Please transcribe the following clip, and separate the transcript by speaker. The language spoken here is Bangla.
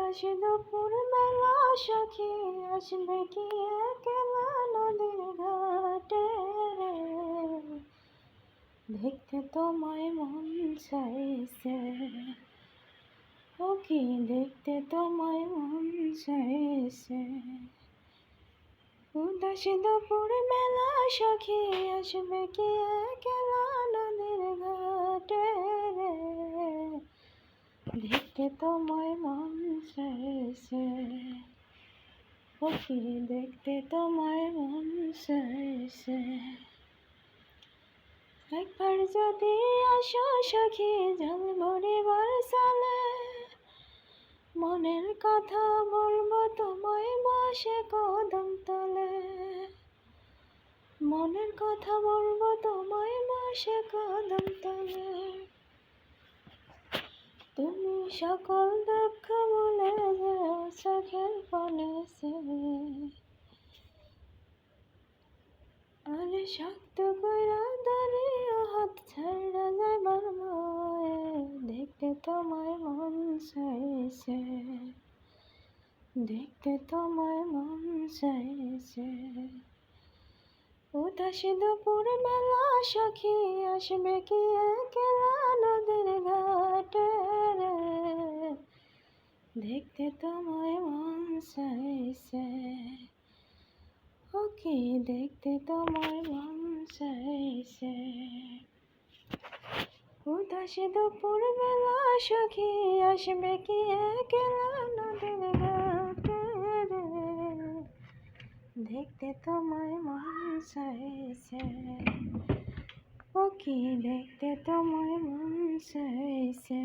Speaker 1: উদাস দুপুর বেলা সখী আসবে কি একলা নদীর ঘাটে রে, দেখতে তোমায় মন চাইছে, ও কি দেখতে তোমায় মন চাইছে। উদাস দুপুর বেলা সখী আসবে কি একলা নদীর ঘাটে রে, দেখতে তোমায় মন চাইছে, ও কি দেখতে তোমায় মন চাইছে। একবার যদি আসো সখী জল ভরিবার সালে, মনের কথা বলবো তোমায় বসে কদম তলে, মনের কথা বলবো তোমায় বসে কদম তলে। তুমি সকল দুঃখ ভুলে যাও চোখের পানে সে, আরে শক্ত কইরা দাঁড়িয়ে হাত ছাড়া যাইবার ভয়ে, দেখতে তোমায় মন চাইছে, দেখতে তোমায় মন চাইছে। উদাস দুপুর বেলা সখী আসবে কি একলা নদীর ঘাটে রে, দেখতে তোমায় মন চাইছে, ও কি দেখতে তোমায় মন চাইছে। উদাস দুপুর বেলা সখী আসবে কি একলা নদীর ঘাটে রে, দেখতে তোমায় মন চাইছে, ও কি দেখতে তোমায় মন চাইছে।